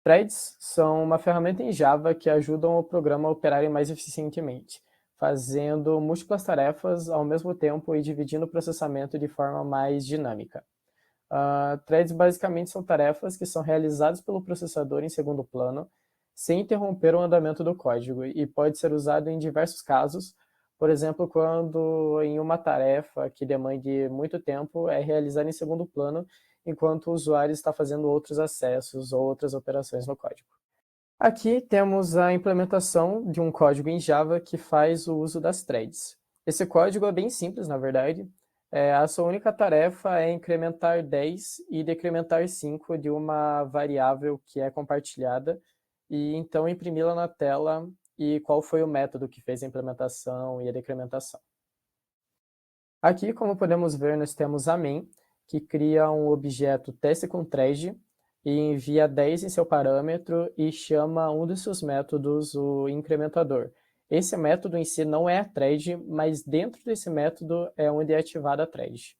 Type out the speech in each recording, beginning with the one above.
Threads são uma ferramenta em Java que ajudam o programa a operar mais eficientemente, fazendo múltiplas tarefas ao mesmo tempo e dividindo o processamento de forma mais dinâmica. Threads basicamente são tarefas que são realizadas pelo processador em segundo plano, sem interromper o andamento do código, e pode ser usado em diversos casos, por exemplo, quando em uma tarefa que demande muito tempo é realizada em segundo plano, enquanto o usuário está fazendo outros acessos ou outras operações no código. Aqui temos a implementação de um código em Java que faz o uso das threads. Esse código é bem simples, na verdade. A sua única tarefa é incrementar 10 e decrementar 5 de uma variável que é compartilhada, e então imprimi-la na tela e qual foi o método que fez a implementação e a decrementação. Aqui, como podemos ver, nós temos a main, que cria um objeto teste com thread e envia 10 em seu parâmetro e chama um dos seus métodos, o incrementador. Esse método em si não é a thread, mas dentro desse método é onde é ativada a thread.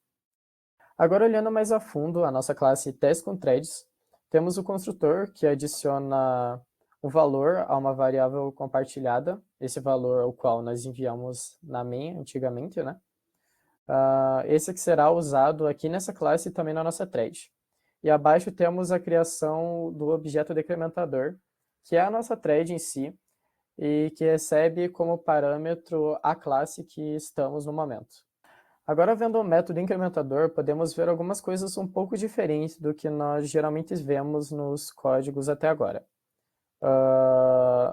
Agora, olhando mais a fundo a nossa classe teste com threads, temos o construtor que adiciona um valor a uma variável compartilhada, esse valor o qual nós enviamos na main antigamente, né? Esse que será usado aqui nessa classe e também na nossa thread. E abaixo temos a criação do objeto decrementador, que é a nossa thread em si, e que recebe como parâmetro a classe que estamos no momento. Agora, vendo o método incrementador, podemos ver algumas coisas um pouco diferentes do que nós geralmente vemos nos códigos até agora.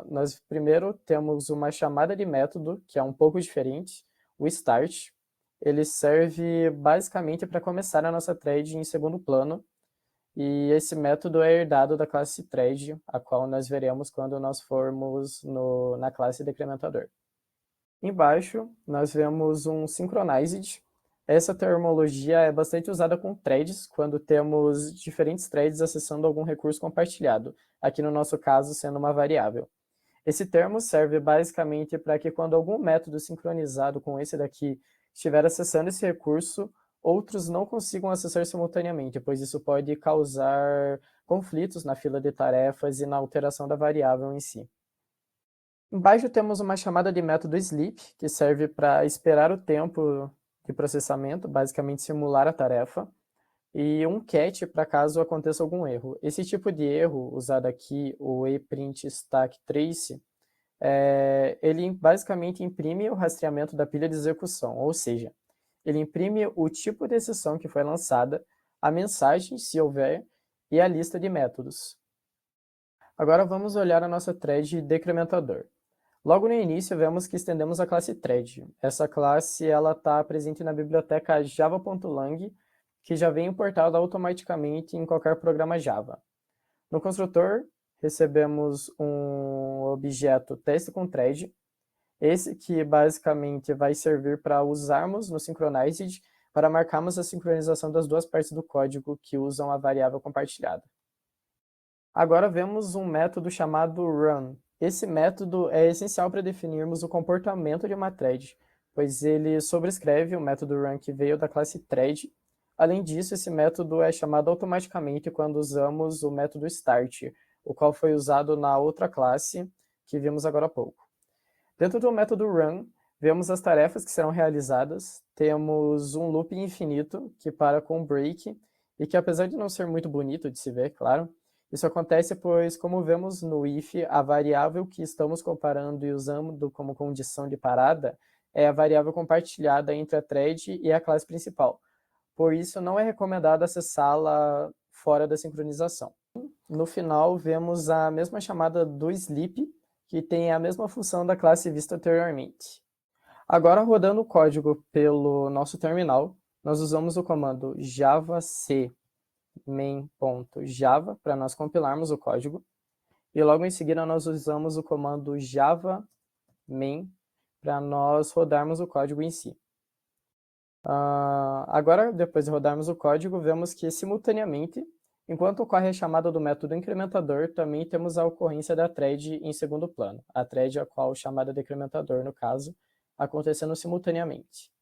Nós primeiro temos uma chamada de método, que é um pouco diferente, o start. Ele serve basicamente para começar a nossa thread em segundo plano, e esse método é herdado da classe thread, a qual nós veremos quando nós formos na classe decrementador. Embaixo, nós vemos um synchronized. Essa terminologia é bastante usada com threads, quando temos diferentes threads acessando algum recurso compartilhado, aqui no nosso caso sendo uma variável. Esse termo serve basicamente para que quando algum método sincronizado com esse daqui estiver acessando esse recurso, outros não consigam acessar simultaneamente, pois isso pode causar conflitos na fila de tarefas e na alteração da variável em si. Embaixo temos uma chamada de método sleep, que serve para esperar o tempo de processamento, basicamente simular a tarefa, e um catch para caso aconteça algum erro. Esse tipo de erro, usado aqui, o eprint stack trace, ele basicamente imprime o rastreamento da pilha de execução, ou seja, ele imprime o tipo de exceção que foi lançada, a mensagem, se houver, e a lista de métodos. Agora vamos olhar a nossa thread decrementador. Logo no início, vemos que estendemos a classe thread. Essa classe está presente na biblioteca java.lang, que já vem importada automaticamente em qualquer programa Java. No construtor, recebemos um objeto teste com thread, esse que basicamente vai servir para usarmos no synchronized para marcarmos a sincronização das duas partes do código que usam a variável compartilhada. Agora vemos um método chamado run. Esse método é essencial para definirmos o comportamento de uma thread, pois ele sobrescreve o método run que veio da classe thread. Além disso, esse método é chamado automaticamente quando usamos o método start, o qual foi usado na outra classe que vimos agora há pouco. Dentro do método run, vemos as tarefas que serão realizadas, temos um loop infinito que para com break, e que apesar de não ser muito bonito de se ver, claro, isso acontece pois, como vemos no if, a variável que estamos comparando e usando como condição de parada é a variável compartilhada entre a thread e a classe principal. Por isso, não é recomendado acessá-la fora da sincronização. No final, vemos a mesma chamada do sleep, que tem a mesma função da classe vista anteriormente. Agora, rodando o código pelo nosso terminal, nós usamos o comando javac main.java para nós compilarmos o código, e logo em seguida nós usamos o comando java main para nós rodarmos o código em si. Agora, depois de rodarmos o código, vemos que simultaneamente, enquanto ocorre a chamada do método incrementador, também temos a ocorrência da thread em segundo plano, a thread a qual chamada decrementador, no caso, acontecendo simultaneamente.